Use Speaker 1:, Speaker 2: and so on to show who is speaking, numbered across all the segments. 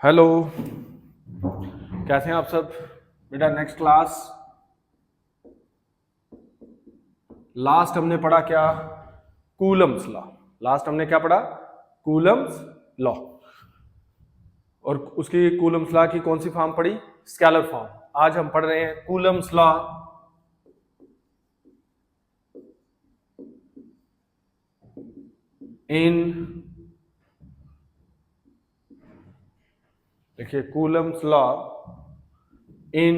Speaker 1: Hello, कैसे हैं आप सब बेटा। Next class. लास्ट हमने पढ़ा क्या? Coulomb's law. लास्ट हमने क्या पढ़ा? Coulomb's law. और उसकी कूलम्स लॉ की कौन सी फॉर्म पढ़ी? Scalar form. आज हम पढ़ रहे हैं कूलम्स लॉ इन, देखिए, Coulomb's law in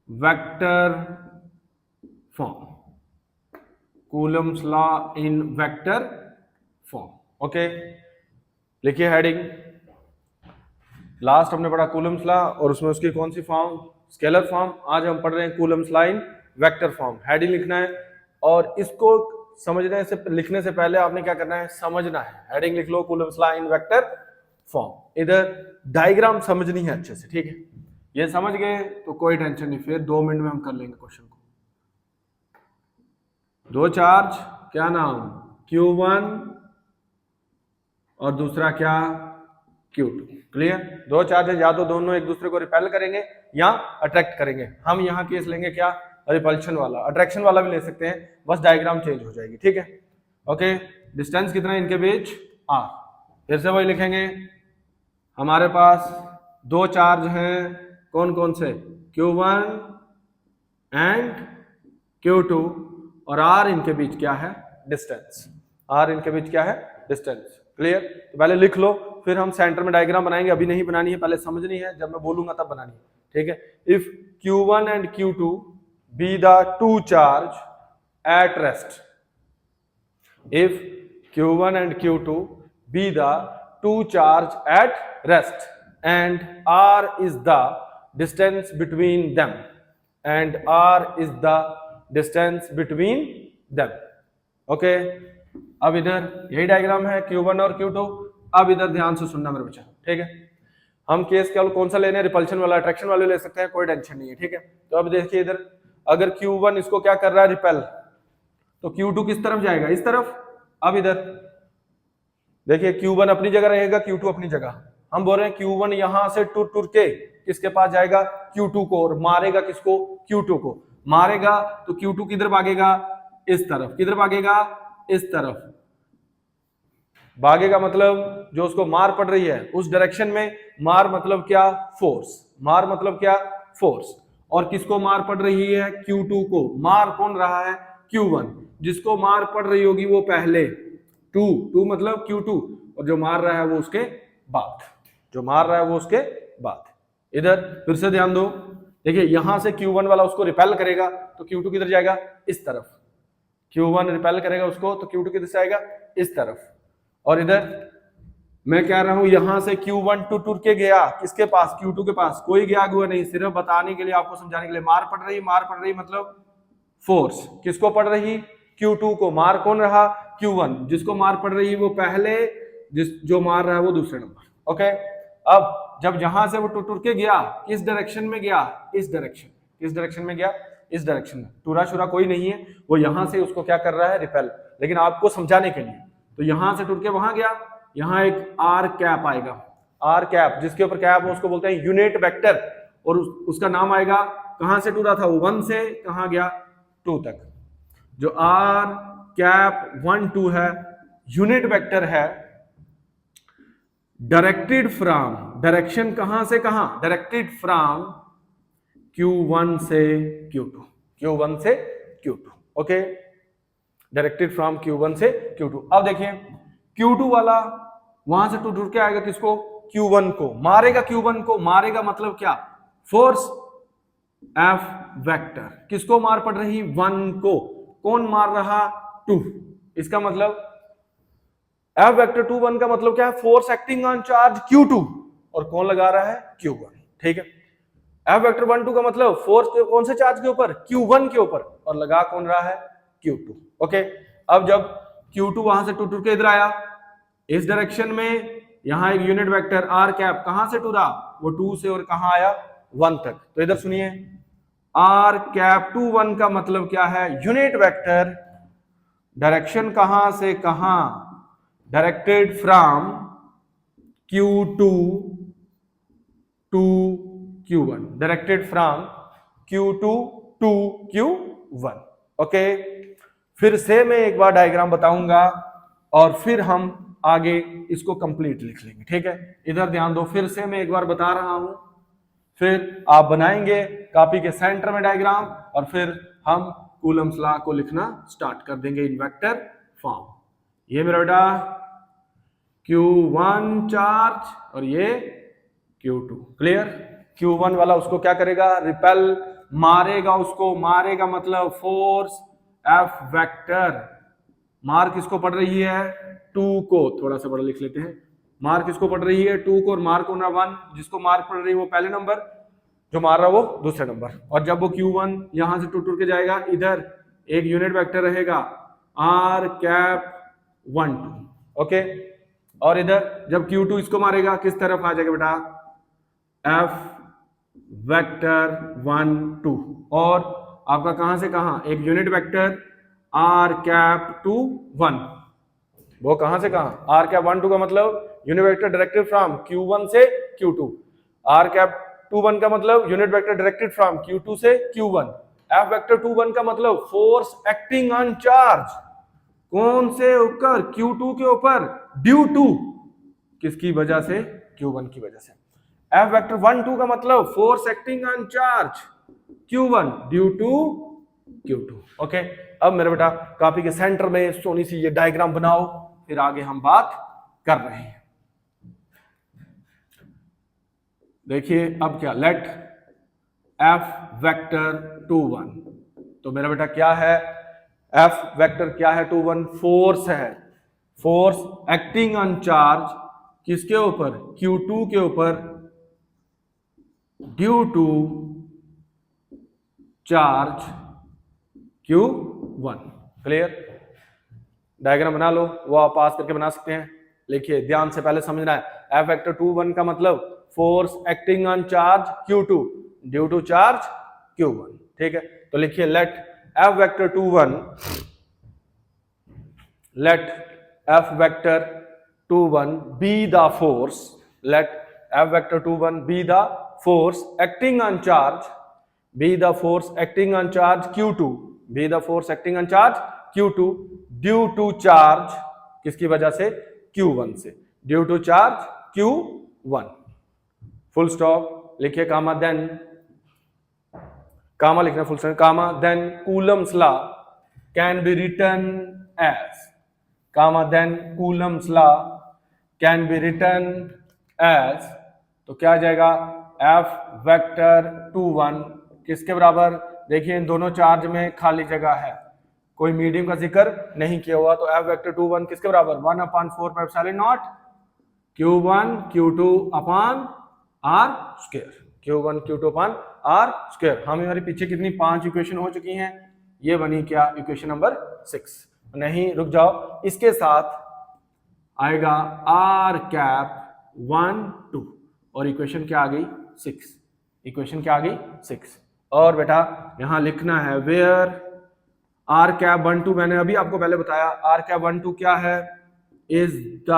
Speaker 1: vector form. Coulomb's law in vector form. Okay, लिखिए हेडिंग। लास्ट हमने पढ़ा कूलम्स लॉ और उसमें उसकी कौन सी फॉर्म? Scalar form. आज हम पढ़ रहे हैं Coulomb's law in vector form. Heading लिखना है और इसको समझने से, लिखने से पहले आपने क्या करना है? समझना है। हेडिंग लिख लो, Coulomb's law in vector form. इधर डायग्राम समझनी है अच्छे से, ठीक है? ये समझ गए तो कोई टेंशन नहीं, फिर 2 मिनट में हम कर लेंगे क्वेश्चन को। दो चार्ज, क्या नाम? Q1 और दूसरा क्या? Q2। क्लियर? दो चार्जेस या तो दोनों एक दूसरे को रिपेल करेंगे या अट्रैक्ट करेंगे। हम यहाँ केस लेंगे क्या? रिपल्शन वाला। अट्रैक्शन वाला भी ले सकते हैं, बस डायग्राम चेंज हो जाएगी, ठीक है? ओके, डिस्टेंस कितना है इनके बीच? R। फिर से वही लिखेंगे, हमारे पास दो चार्ज हैं, कौन कौन से? Q1 एंड Q2, और R इनके बीच क्या है? डिस्टेंस। R इनके बीच क्या है? डिस्टेंस। क्लियर? तो पहले लिख लो, फिर हम सेंटर में डायग्राम बनाएंगे। अभी नहीं बनानी है, पहले समझनी है, जब मैं बोलूंगा तब बनानी है, ठीक है? If Q1 and Q2 be the two charge at rest, if Q1 and Q2 be the two charge at rest and R is the distance between them, and R is the distance between them. Okay, अब इधर यही diagram है Q1 और Q2। अब इधर ध्यान से सुनना मेरे बच्चा, ठीक है? हम केस केवल कौन सा लेने हैं? रिपल्शन वाला। अट्रैक्शन वाले ले सकते हैं, कोई टेंशन नहीं है, ठीक है? तो अब देखिए इधर, अगर Q1 इसको क्या कर रहा है? रिपेल, तो Q2 किस तरफ जाएगा? इस तरफ। अब इधर देखिए, Q1 अपनी जगह रहेगा, Q2 अपनी जगह। हम बोल रहे हैं Q1 यहां से टुर के किसके पास जाएगा? Q2 को। और मारेगा किसको? Q2 को। मारेगा तो Q2 किधर भागेगा? इस तरफ। किधर भागेगा? इस तरफ भागेगा, मतलब जो उसको मार पड़ रही है उस डायरेक्शन में। मार मतलब क्या? फोर्स। मार मतलब क्या? फोर्स। और किसको मार पड़ रही है? Q2 को। मार कौन रहा है? Q1। जिसको मार पड़ रही होगी वो पहले, टू मतलब Q2, और जो मार रहा है वो उसके बाद। जो मार रहा है वो उसके बाद। इधर फिर से ध्यान दो, देखिए यहां से Q1 वाला उसको रिपेल करेगा तो Q2 किधर जाएगा? इस तरफ। Q1 रिपेल करेगा उसको तो Q2 किधर से आएगा? इस तरफ। और इधर मैं कह रहा हूं, यहां से Q1 टुर के गया किसके पास? Q2 के पास। कोई गया हुआ नहीं, सिर्फ बताने के लिए, आपको समझाने के लिए। मार पड़ रही, मार पड़ रही मतलब फोर्स। किसको पड़ रही? Q2 को। मार कौन रहा? Q1। जिसको मार पड़ रही है वो पहले, जो मार रहा है वो दूसरे नंबर। ओके, अब जब जहां से वो टुर के गया, किस डायरेक्शन में गया? इस डायरेक्शन। किस डायरेक्शन में गया? इस डायरेक्शन में। टूरा शुरा कोई नहीं है, वो यहां से उसको क्या कर रहा है? रिपेल। लेकिन आपको समझाने के लिए, तो यहां से टुर के वहां गया, यहां एक आर कैप आएगा। आर कैप, जिसके ऊपर कैप उसको बोलते हैं यूनिट वेक्टर, और उसका नाम आएगा, कहां से टूरा था वो? 1 से कहां गया? 2 तक। जो आर कैप 1 2 है, यूनिट वेक्टर है, डायरेक्टेड फ्रॉम, डायरेक्शन कहां से कहां? डायरेक्टेड फ्रॉम Q1 से Q2। Q1 से Q2। Okay, directed from Q1 से Q2। अब देखिए, Q2 वाला वहां से टूर के आएगा किसको? Q1 को। मारेगा Q1 को। मारेगा मतलब क्या? Force F vector. किसको मार पड़ रही? 1 को। कौन मार रहा? 2। इसका मतलब F वेक्टर 2 1 का मतलब क्या है? Force acting on charge Q2, और कौन लगा रहा है? Q1। ठीक है, F वेक्टर 1 2 का मतलब फोर्स कौन से चार्ज के ऊपर? Q1 के ऊपर, और लगा कौन रहा है? Q2। ओके, अब जब Q2 वहां से टूर के इधर आया इस डायरेक्शन में, यहां एक यूनिट वेक्टर R कैप कहां से टूरा? वो 2 से, और कहां आया? 1 तक। तो इधर सुनिए, R कैप 2 1 का मतलब क्या है? यूनिट वेक्टर, डायरेक्शन कहां से कहां? Directed from Q2 to Q1, directed from Q2 to Q1। Okay, फिर से मैं एक बार डायग्राम बताऊंगा और फिर हम आगे इसको कंप्लीट लिख लेंगे, ठीक है। इधर ध्यान दो, फिर से मैं एक बार बता रहा हूं, फिर आप बनाएंगे कॉपी के सेंटर में डायग्राम और फिर हम कूलम्स लॉ को लिखना स्टार्ट कर देंगे इन वेक्टर फॉर्म। ये मेरा बेटा Q1 चार्ज और ये Q2, क्लियर। Q1 वाला उसको क्या करेगा, रिपेल मारेगा, उसको मारेगा मतलब फोर्स F वेक्टर। मार किसको पड़ रही है, 2 को, थोड़ा सा बड़ा लिख लेते हैं, मार किसको पड़ रही है 2 को, और मार को ना 1, जिसको मार पड़ रही है वो पहले नंबर, जो मार रहा वो दूसरे नंबर। और जब वो Q1 यहां से टूट के जाएगा, इधर एक यूनिट वेक्टर रहेगा R कैप 1 2, ओके। और इधर जब Q2 इसको मारेगा किस तरफ आ जाएगा बेटा, F वेक्टर 1 2, और आपका कहां से कहां, एक यूनिट वेक्टर R कैप 2 1, वो कहां से कहां, R कैप 1 2 का मतलब unit vector directed from Q1 से Q2, R कैप 2 1 का मतलब unit vector directed from Q2 से Q1, F वेक्टर 2 1 का मतलब फोर्स एक्टिंग ऑन चार्ज, कौन से ऊपर, Q2 के ऊपर, ड्यू टू किसकी वजह से, Q1 की वजह से। F वेक्टर 1 2 का मतलब force acting on charge Q1 due to Q2, okay. अब मेरे बेटा कॉपी के सेंटर में सोनी सी ये डायग्राम बनाओ, फिर आगे हम बात कर रहे हैं। देखिए अब क्या, लेट F वेक्टर 2 1, तो मेरा बेटा क्या है, F वेक्टर क्या है 2 1, फोर्स है, फोर्स एक्टिंग ऑन चार्ज किसके ऊपर, Q2 के ऊपर, due to charge Q1, clear. Diagram बना लो, वो आप पास करके बना सकते हैं। लिखिए ध्यान से, पहले समझना है, F वेक्टर 2 1 का मतलब force acting on charge Q2 due to charge Q1, ठीक है। तो लिखिए let F vector 2 1, let F vector 2 1 be the force, let F vector 2 1 be the force acting on charge, be the force acting on charge Q2, be the force acting on charge Q2 due to charge किसकी वजह से, Q1 से, due to charge Q1, full stop. लिखिए comma, then comma लिखना, full stop comma, then Coulomb's law can be written as, comma then Coulomb's law can be written as, तो क्या आ जाएगा, F vector 2 1 किसके बराबर, देखिए इन दोनों चार्ज में खाली जगह है, कोई मीडियम का जिक्र नहीं किया हुआ, तो F वेक्टर 2 1 किसके बराबर, 1/4 pi epsilon not Q1 Q2 upon R square, Q1 Q2 upon R square. हमारे पीछे कितनी 5 इक्वेशन हो चुकी हैं, ये बनी क्या, इक्वेशन नंबर 6। नहीं रुक जाओ, इसके साथ आएगा R कैप 1 2, और इक्वेशन क्या आ गई 6, इक्वेशन क्या आ गई 6। और बेटा यहां लिखना है वेयर R कैप 1 2, मैंने अभी आपको पहले बताया R कैप 1 2 क्या है, is the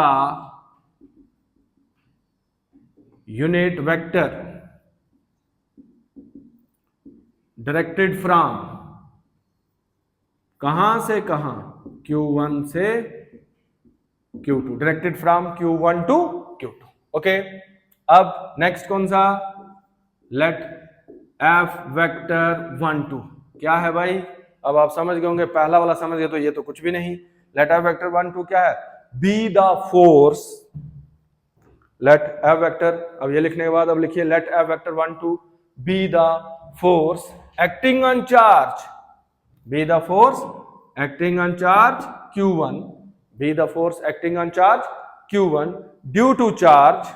Speaker 1: unit vector directed from, कहां से कहां, Q1 से Q2, directed from Q1 to Q2, okay. अब नेक्स्ट कौन सा, लेट F वेक्टर 1 2 क्या है भाई, अब आप समझ गए होंगे, पहला वाला समझ गए तो ये तो कुछ भी नहीं। लेट F वेक्टर 1 2 क्या है, be the force, let F vector, अब ये लिखने के बाद अब लिखिए let F vector 1 2 be the force acting on charge, be the force acting on charge Q1, be the force acting on charge Q1 due to charge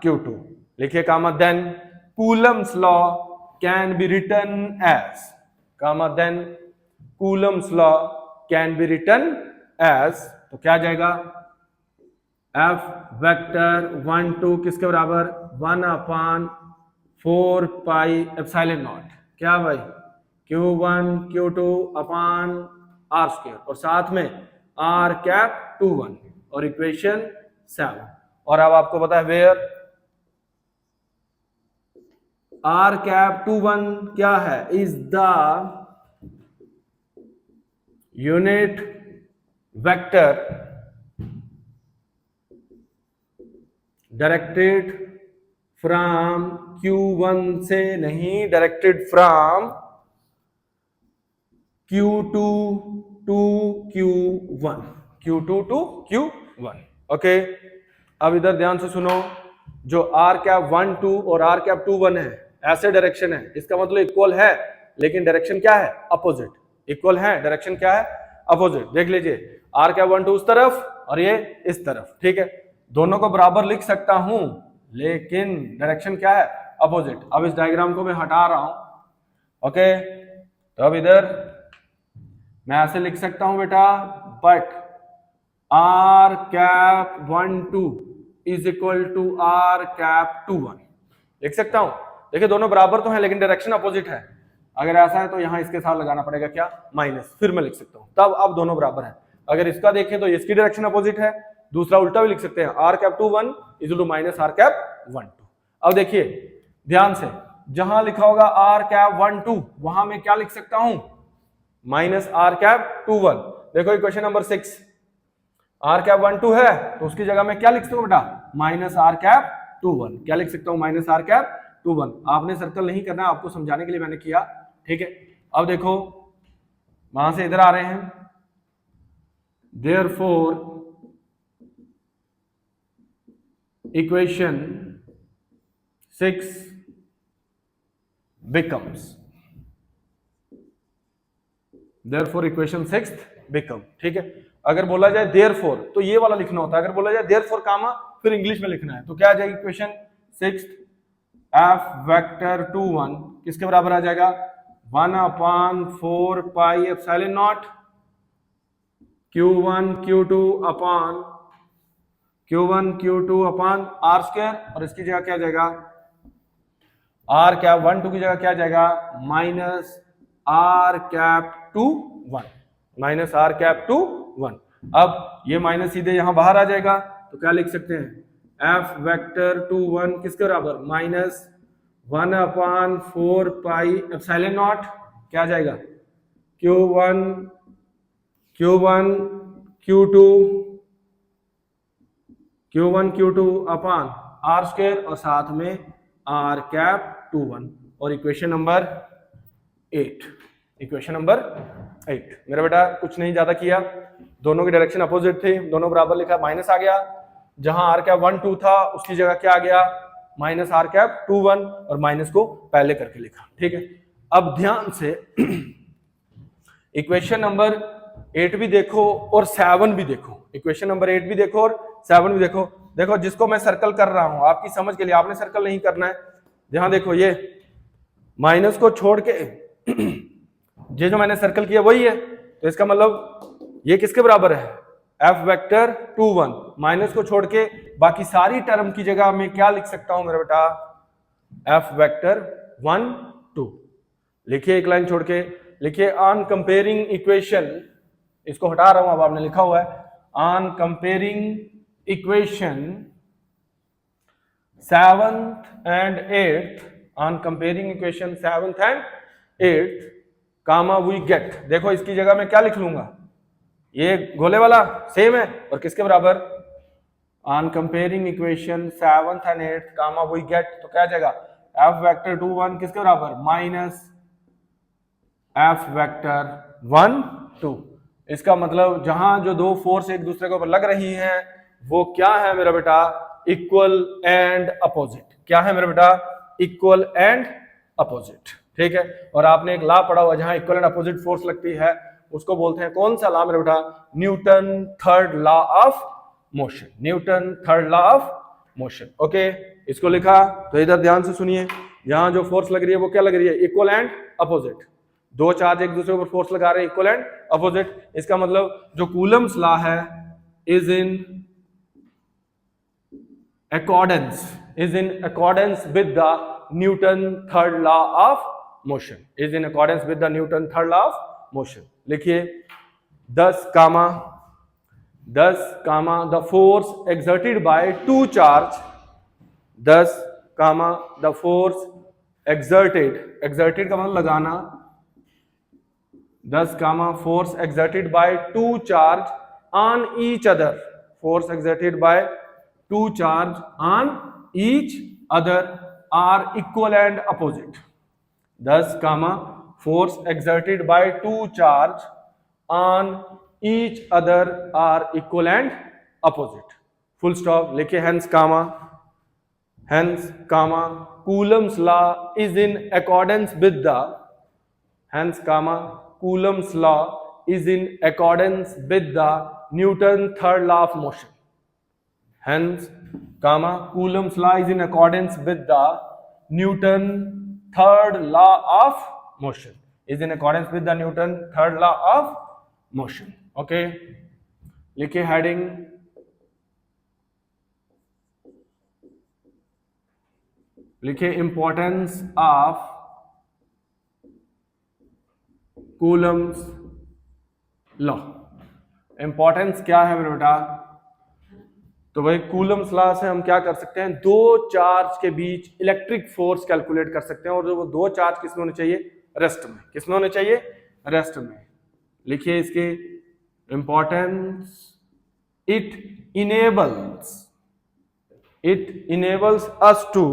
Speaker 1: Q2। लिखिए कामा then Coulomb's law can be written as, comma then Coulomb's law can be written as, तो क्या जाएगा, F vector 1 2 किसके बराबर, 1/4 pi epsilon not, क्या भाई, Q1 Q2 upon R square, और साथ में R कैप 2 1, और इक्वेशन 7। और अब आपको पता है वेयर r कैप 21 क्या है, is the unit vector directed from Q1 से नहीं, directed from Q2 to Q1, Q2 to Q1। Okay, अब इधर ध्यान से सुनो, जो r कैप 1 2 और r कैप 2 1 है, ऐसे डायरेक्शन है, इसका मतलब इक्वल है, लेकिन डायरेक्शन क्या है, अपोजिट। इक्वल है, डायरेक्शन क्या है, अपोजिट। देख लीजिए, r कैप 1 2 उस तरफ और ये इस तरफ, ठीक है, दोनों को बराबर लिख सकता हूं, लेकिन डायरेक्शन क्या है, अपोजिट। अब इस डायग्राम को मैं हटा रहा हूं। ओके, तो अब इधर मैं ऐसे लिख सकता हूं बेटा, but r cap 1 2 is equal to r cap 2 1 लिख सकता हूं। देखिए दोनों बराबर तो हैं, लेकिन डायरेक्शन अपोजिट है। अगर ऐसा है तो यहां इसके साथ लगाना पड़ेगा क्या, माइनस, फिर मैं लिख सकता हूं, तब अब दोनों बराबर है। अगर इसका देखें तो इसकी डायरेक्शन अपोजिट है, दूसरा उल्टा भी लिख सकते हैं, r cap 2 1 is equal to minus r cap 1 2। अब देखिए ध्यान से, जहां लिखा होगा r कैप 1 2 वहां मैं क्या लिख सकता हूं, माइनस r कैप 2 1। देखो इक्वेशन नंबर 6, r कैप 1 2 है तो उसकी जगह मैं क्या लिख सकता हूं बेटा, माइनस r कैप 2 1। क्या लिख सकता हूं, माइनस r कैप 2 1। आपने सर्कल नहीं करना, आपको समझाने के लिए मैंने किया, ठीक है। अब देखो वहां से इधर आ रहे हैं, therefore equation 6 becomes, therefore equation 6 become, ठीक है। अगर बोला जाए देयरफॉर तो ये वाला लिखना होता है, अगर बोला जाए देयरफॉर कामा फिर इंग्लिश में लिखना है, तो क्या आ जाएगी इक्वेशन 6 f वेक्टर 2 1 किसके बराबर आ जाएगा, 1/4 pi epsilon not Q1 Q2 upon Q1 Q2 upon r square, और इसकी जगह क्या जाएगा, r कैप 1 2 की जगह क्या जाएगा, minus r cap 2 1, minus r cap 2 1। अब ये माइनस सीधे यहां बाहर आ जाएगा, तो क्या लिख सकते हैं, f वेक्टर 2 1 किसके बराबर, माइनस 1/4 पाई एप्सिलॉन नॉट, क्या आ जाएगा, Q1 Q2 upon r square और साथ में r कैप 2 1। और इक्वेशन नंबर 8, इक्वेशन नंबर 8। मेरा बेटा कुछ नहीं ज्यादा किया, दोनों की डायरेक्शन अपोजिट थे, दोनों बराबर लिखा, माइनस आ गया, जहां r कैप 1 2 था उसकी जगह क्या आ गया, माइनस r कैप 2 1, और माइनस को पहले करके लिखा, ठीक है। अब ध्यान से इक्वेशन नंबर 8 भी देखो और 7 भी देखो, इक्वेशन नंबर 8 भी देखो और 7 भी देखो। देखो जिसको मैं सर्कल कर रहा हूं आपकी समझ के लिए, आपने सर्कल नहीं करना है। यहां देखो ये माइनस को छोड़ के ये जो मैंने सर्कल किया वही है, तो इसका मतलब ये किसके बराबर है, f वेक्टर 2 1। माइनस को छोड़ के बाकी सारी टर्म की जगह मैं क्या लिख सकता हूं मेरा बेटा, f वेक्टर 1 2। लिखिए एक लाइन छोड़ के, लिखिए ऑन कंपेयरिंग इक्वेशन, इसको हटा रहा हूं, अब आपने लिखा हुआ है on comparing equation 7th and 8th, on comparing equation 7th and 8th comma we get. देखो इसकी जगह मैं क्या लिख लूंगा, ये गोले वाला सेम है और किसके बराबर, on comparing equation 7th and 8th comma we get, तो क्या जाएगा, f वेक्टर 2 1 किसके बराबर, माइनस f वेक्टर 1 2। इसका मतलब जहां जो दो फोर्स एक दूसरे के ऊपर लग रही हैं वो क्या है मेरा बेटा, इक्वल एंड अपोजिट। क्या है मेरा बेटा, इक्वल एंड अपोजिट, ठीक है। और आपने एक लॉ पढ़ा हुआ जहां इक्वल एंड अपोजिट फोर्स लगती है उसको बोलते हैं, कौन सा लॉ मेरा बेटा, Newton third law of motion, Newton third law of motion. Okay, इसको लिखा, तो इधर ध्यान से सुनिए, यहां जो फोर्स लग रही है वो क्या लग रही है, इक्वल एंड अपोजिट। दो चार्ज एक दूसरे पर फोर्स लगा रहे हैं, इक्वल एंड अपोजिट। इसका मतलब जो कूलम्स लॉ है is in accordance with the Newton third law of motion, is in accordance with the Newton third law of motion। लिखिए 10 कामा 10 comma the force exerted by two charge, 10 comma the force exerted का मतलब लगाना, 10 comma force exerted by two charge on each other, force exerted by two charge on each other are equal and opposite. 10 comma force exerted by two charge on each other are equal and opposite. Full stop. लिखे hence comma Coulomb's law is in accordance with the, hence comma Coulomb's law is in accordance with the Newton third law of motion. Hence comma Coulomb's law is in accordance with the Newton third law of motion, is in accordance with the Newton third law of motion. Okay, लिखिए heading लिखिए importance of Coulomb's law. Importance क्या है मेरे बेटा? तो भाई Coulomb's law से हम क्या कर सकते हैं, दो चार्ज के बीच इलेक्ट्रिक फोर्स कैलकुलेट कर सकते हैं, और वो दो चार्ज किसमें होने चाहिए? रेस्ट में। किसमें होने चाहिए? रेस्ट में। लिखिए इसके importance, it enables us to,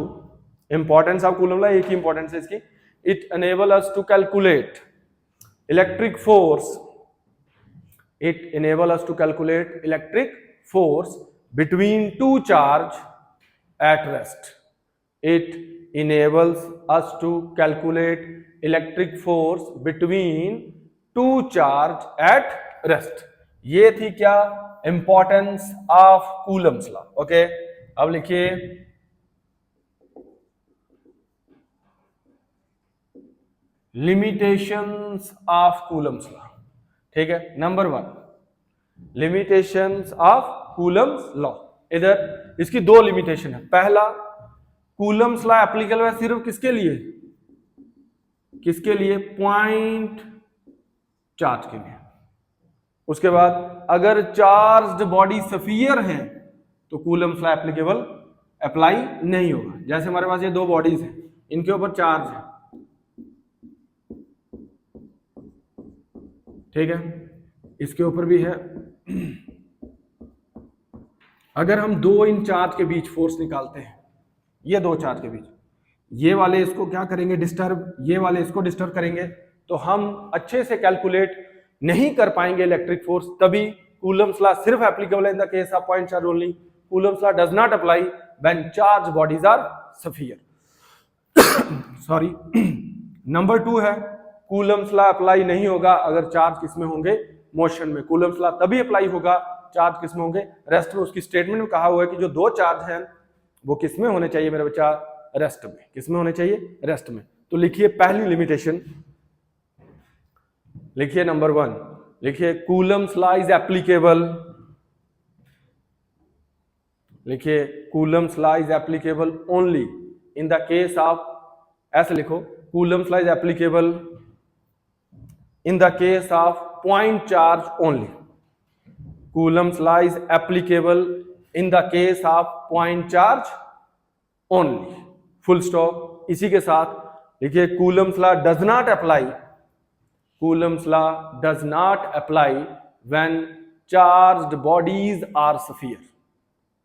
Speaker 1: importance of Coulomb law एक ही इंपॉर्टेंस है इसकी, it enable us to calculate electric force, it enable us to calculate electric force between two charge at rest. It enables us to calculate electric force between two charge at rest. ये थी क्या? Importance of Coulomb's law. Okay, अब लिखिए limitations of Coulomb's law. ठीक है, number 1 limitations of Coulomb's law. इधर इसकी दो लिमिटेशन है। पहला, कूलम्स लॉ एप्लीकेबल है सिर्फ किसके लिए? किसके लिए? पॉइंट चार्ज के लिए। उसके बाद अगर चार्ज्ड बॉडी स्फीयर है तो कूलम्स लॉ एप्लीकेबल अप्लाई नहीं होगा। जैसे हमारे पास ये दो बॉडीज हैं, इनके ऊपर चार्ज है, ठीक है, इसके ऊपर भी है। अगर हम दो इन चार्ज के बीच फोर्स निकालते हैं, ये दो चार्ज के बीच, ये वाले इसको क्या करेंगे? डिस्टर्ब, ये वाले इसको डिस्टर्ब करेंगे, तो हम अच्छे से कैलकुलेट नहीं कर पाएंगे इलेक्ट्रिक फोर्स। तभी कूलम्स लॉ सिर्फ एप्लीकेबल है in the case of point charge only. Coulomb's law does not apply when charge bodies are sphere. Sorry, number 2 है कूलम्स लॉ अप्लाई नहीं होगा अगर चार्ज किसमें होंगे? मोशन में। कूलम्स लॉ तभी अप्लाई होगा चार्ज किसमें होंगे? रेस्ट में। उसकी स्टेटमेंट में कहा हुआ है कि जो दो चार्ज हैं वो किसमें होने चाहिए मेरे बच्चा? रेस्ट में। किसमें होने चाहिए? रेस्ट में। तो लिखिए पहली लिमिटेशन, लिखिए नंबर 1, लिखिए कूलम्स लॉ इज एप्लीकेबल, लिखिए Coulomb's law is applicable only in the case of, ऐसे लिखो, Coulomb's law is applicable in the case of point charge only. Coulomb's law is applicable in the case of point charge only. Full stop. इसी के साथ लिखिए Coulomb's law does not apply, Coulomb's law does not apply when charged bodies are sphere.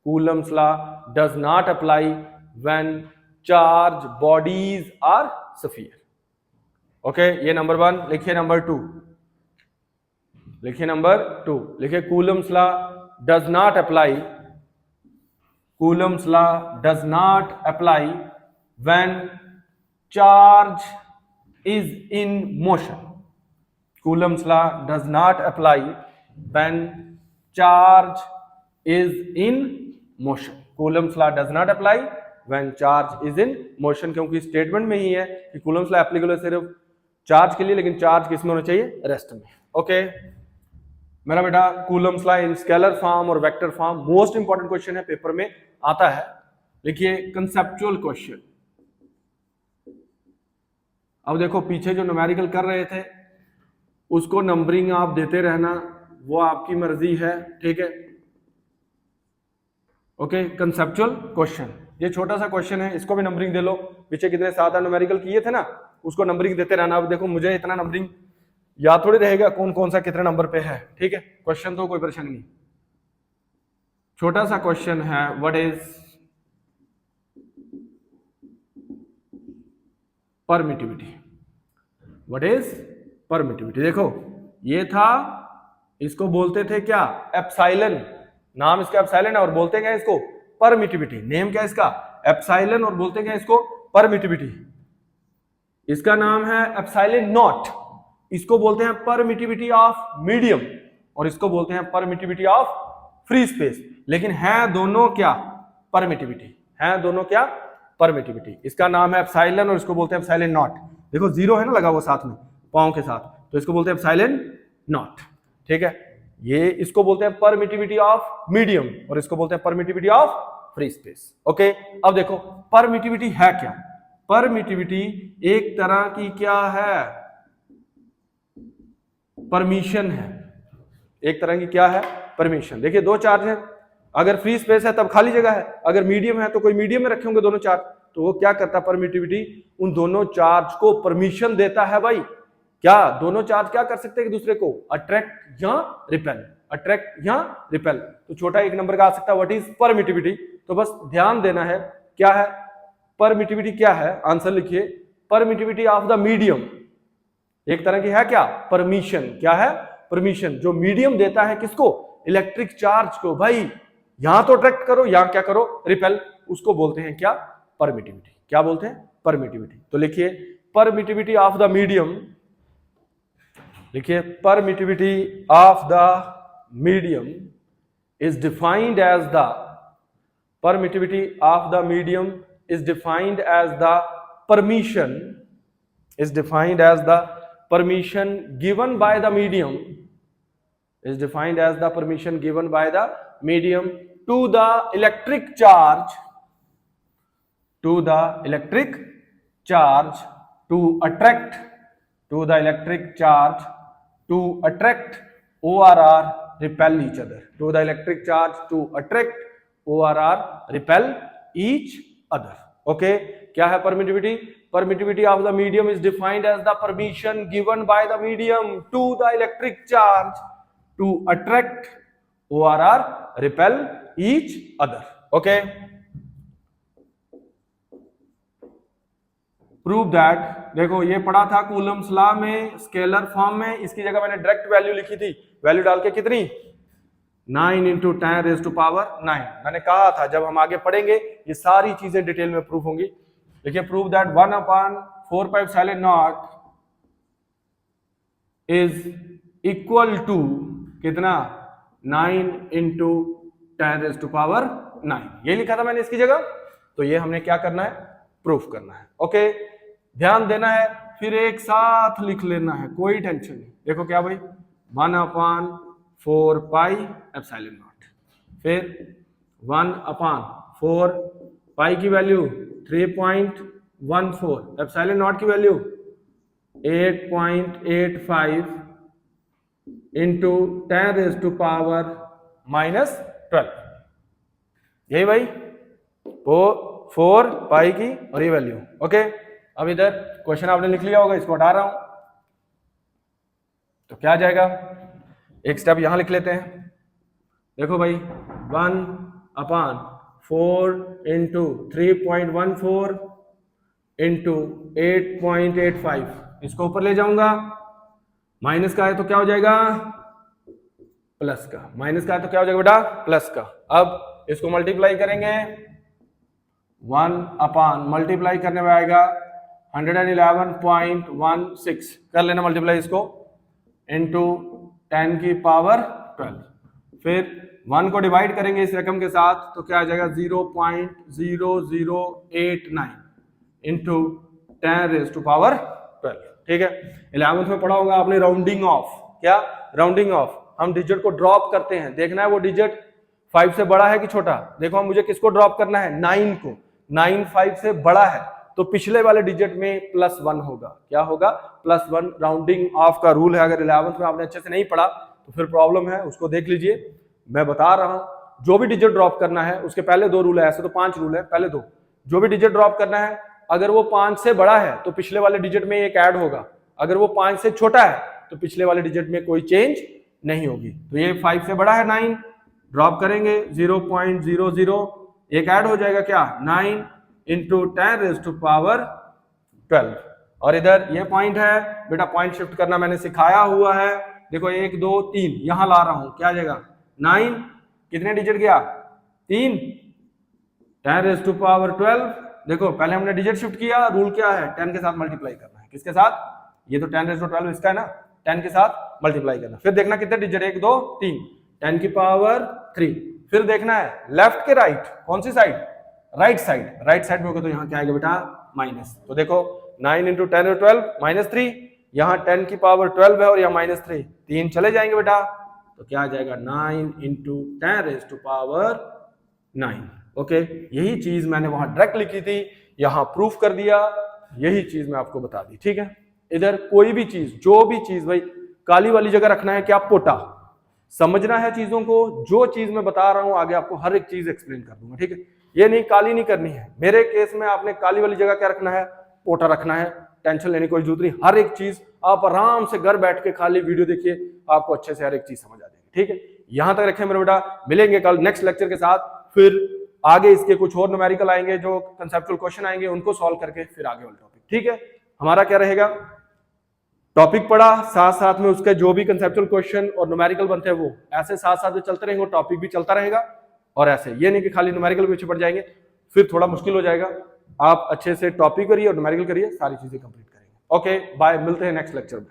Speaker 1: Coulomb's law does not apply when charged bodies are sphere. Okay, ये number 1। लिखिए number 2, लिखिए number 2, लिखिए Coulomb's law does not apply, Coulomb's law does not apply when charge is in motion. Coulomb's law does not apply when charge is in motion. Coulomb's law does not apply when charge is in motion, क्योंकि statement में ही है कि Coulomb's law applicable है सिर्फ charge के लिए, लेकिन charge किसमें होना चाहिए? रेस्ट में। ओके मेरा बेटा, Coulomb's law in scalar form और vector form most important question है, पेपर में आता है। लिखिए कंसेप्चुअल क्वेश्चन। अब देखो पीछे जो न्यूमेरिकल कर रहे थे उसको नंबरिंग आप देते रहना, वो आपकी मर्जी है, ठीक है। ओके, कंसेप्चुअल क्वेश्चन, ये छोटा सा क्वेश्चन है, इसको भी नंबरिंग दे लो। पीछे कितने 7 न्यूमेरिकल किए थे ना, उसको नंबरिंग देते रहना। अब देखो मुझे इतना नंबरिंग याद थोड़ी रहेगा कौन कौन सा कितने नंबर पे है, ठीक है। क्वेश्चन तो कोई परेशानी नहीं, छोटा सा क्वेश्चन है। What is permittivity? What is permittivity? देखो ये था, इसको बोलते थे क्या, एप्सिलॉन, नाम इसका एप्सिलॉन है, और बोलते क्या इसको, परमिटिविटी। नेम क्या इसका, एप्सिलॉन, और बोलते क्या इसको, परमिटिविटी। इसका नाम है एप्सिलॉन नॉट, इसको बोलते हैं परमिटिविटी ऑफ मीडियम, और इसको बोलते हैं परमिटिविटी ऑफ फ्री स्पेस। लेकिन है दोनों क्या, परमिटिविटी, है दोनों क्या, परमिटिविटी। इसका नाम है एप्सिलॉन और इसको बोलते हैं एप्सिलॉन नॉट। देखो जीरो है ना लगा हुआ साथ में पाँव के साथ, तो इसको बोलते हैं एप्सिलॉन नॉट, ठीक है। ये इसको बोलते हैं परमिटिविटी ऑफ मीडियम, और इसको बोलते हैं permittivity of free space. Okay, अब देखो परमिटिविटी है क्या। परमिटिविटी एक तरह की क्या है, परमिशन है, एक तरह की क्या है, परमिशन। देखिए दो चार्ज है, अगर फ्री स्पेस है तब खाली जगह है, अगर मीडियम है तो कोई मीडियम में रखे होंगे दोनों चार्ज, तो वो क्या करता है, परमिटिविटी उन दोनों चार्ज को परमिशन देता है भाई। क्या दोनों चार्ज क्या कर सकते हैं एक दूसरे को, अट्रैक्ट या रिपेल, अट्रैक्ट या रिपेल। तो छोटा एक नंबर का आ सकता है व्हाट इज परमिटिविटी। तो बस ध्यान देना है क्या है परमिटिविटी, क्या है, आंसर लिखिए, परमिटिविटी ऑफ द मीडियम। एक तरह की है क्या, परमिशन, क्या है, परमिशन, जो मीडियम देता है किसको, इलेक्ट्रिक चार्ज को। भाई यहां तो अट्रैक्ट करो, यहां क्या करो, रिपेल, उसको बोलते हैं क्या, परमिटिविटी। क्या बोलते हैं, परमिटिविटी। तो लिखिए परमिटिविटी ऑफ द मीडियम, लिखिए permittivity of the medium is defined as the, permittivity of the medium is defined as the permission, is defined as the permission given by the medium, is defined as the permission given by the medium to the electric charge, to the electric charge to attract, to the electric charge to attract or repel each other, to the electric charge to attract or repel each other. Okay, क्या है permittivity, permittivity of the medium is defined as the permission given by the medium to the electric charge to attract or repel each other. Okay, prove that, देखो ये पढ़ा था Coulomb's law में scalar form में, इसकी जगह मैंने direct value लिखी थी, वैल्यू डाल के कितनी 9 × 10⁻⁹। मैंने कहा था जब हम आगे पढ़ेंगे ये सारी चीजें डिटेल में प्रूफ होंगी। देखिए prove that 1/4πε0 is equal to कितना, 9 × 10⁻⁹। ये लिखा था मैंने इसकी जगह, तो ये हमने क्या करना है, प्रूफ करना है। ओके, ध्यान देना है, फिर एक साथ लिख लेना है, कोई टेंशन नहीं। देखो क्या भाई, 1/4πε0, फिर 1/4 पाई की वैल्यू 3.14, एप्सिलॉन नॉट की वैल्यू 8.85 × 10⁻⁻12, यही भाई 4 पाई की और ये वैल्यू। ओके, अब इधर क्वेश्चन आपने लिख लिया होगा, इसको हटा रहा हूं, तो क्या आ जाएगा, एक स्टेप यहां लिख लेते हैं। देखो भाई 1/4 × 3.14 × 8.85, इसको ऊपर ले जाऊंगा, माइनस का है तो क्या हो जाएगा, प्लस का, माइनस का है तो क्या हो जाएगा बेटा, प्लस का। अब इसको मल्टीप्लाई करेंगे, 1 मल्टीप्लाई करने में आएगा 111.16, कर लेना मल्टीप्लाई इसको, इंटू 10⁻12, फिर 1 को डिवाइड करेंगे इस रकम के साथ तो क्या आ जाएगा 0.0089 इंटू 10⁻12। ठीक है, 11th में पढ़ा होगा आपने राउंडिंग ऑफ। क्या राउंडिंग ऑफ, हम डिजिट को ड्रॉप करते हैं, देखना है वो डिजिट 5 से बड़ा है कि छोटा। देखो मुझे किसको ड्रॉप करना है, 9 को, 9 5 से बड़ा है तो पिछले वाले डिजिट में +1 होगा। क्या होगा, +1। राउंडिंग ऑफ का रूल है, अगर 11th में आपने अच्छे से नहीं पढ़ा तो फिर प्रॉब्लम है, उसको देख लीजिए। मैं बता रहा हूं जो भी डिजिट ड्रॉप करना है उसके पहले 2 रूल है, ऐसे तो 5 रूल है, पहले 2। जो भी डिजिट ड्रॉप करना है अगर वो 5 से बड़ा है तो पिछले वाले डिजिट में एक ऐड होगा, अगर वो 5 से छोटा है तो पिछले वाले डिजिट में कोई चेंज नहीं होगी। तो ये 5 से बड़ा है 9, ड्रॉप करेंगे 0.00, एक ऐड हो जाएगा क्या 9 इंटू 10⁻12। और इधर ये पॉइंट है बेटा, पॉइंट शिफ्ट करना मैंने सिखाया हुआ है। देखो 1 2 3 यहां ला रहा हूं, क्या आ जाएगा 9, कितने डिजिट गया 3, 10⁻12। देखो पहले हमने डिजिट शिफ्ट किया, रूल क्या है 10 के साथ मल्टीप्लाई करना है, किसके साथ, ये तो 10⁻12 इसका है ना, 10 के साथ मल्टीप्लाई करना। फिर देखना कितने डिजिट 1 2 3, 10⁻3। फिर देखना है लेफ्ट के राइट, कौन सी side, right side. Right side में होगा तो यहाँ क्या आएगा बेटा माइनस। तो देखो 9 इंटू 10⁻12 -3, यहाँ 10⁻12 है और यहाँ -3, 3 चले जाएंगे बेटा, तो क्या आ जाएगा 9 इंटू 10⁻9। ओके, यही चीज मैंने वहां डायरेक्ट लिखी थी, यहां प्रूफ कर दिया, यही चीज मैं आपको बता दी। ठीक है, इधर कोई भी चीज, जो भी चीज, भाई काली वाली जगह रखना है क्या पोटा, समझना है चीजों को। जो चीज मैं बता रहा हूं आगे आपको हर एक चीज एक्सप्लेन कर दूंगा। ठीक है, ये नहीं काली नहीं करनी है, मेरे केस में आपने काली वाली जगह क्या रखना है, पोटा रखना है, टेंशन लेने की कोई जरूरत नहीं। हर एक चीज आप आराम से घर बैठ के खाली वीडियो देखिए, आपको अच्छे से हर एक चीज समझ आ जाएगी। ठीक है, यहां तक रखें मेरे बेटा, मिलेंगे कल नेक्स्ट लेक्चर के साथ, फिर आगे इसके कुछ और न्यूमेरिकल आएंगे, जो कंसेप्चुअल क्वेश्चन आएंगे उनको सॉल्व करके फिर आगे वाला टॉपिक। ठीक है, हमारा क्या रहेगा, टॉपिक पढ़ा, साथ साथ में उसके जो भी कंसेप्चुअल क्वेश्चन और न्यूमेरिकल बनते हैं वो ऐसे साथ साथ में चलते रहेंगे, टॉपिक भी चलता रहेगा। और ऐसे ये नहीं कि खाली न्यूमेरिकल पीछे पड़ जाएंगे, फिर थोड़ा मुश्किल हो जाएगा। आप अच्छे से टॉपिक करिए और न्यूमेरिकल करिए, सारी चीजें कंप्लीट करेंगे। ओके बाय, मिलते हैं नेक्स्ट लेक्चर में।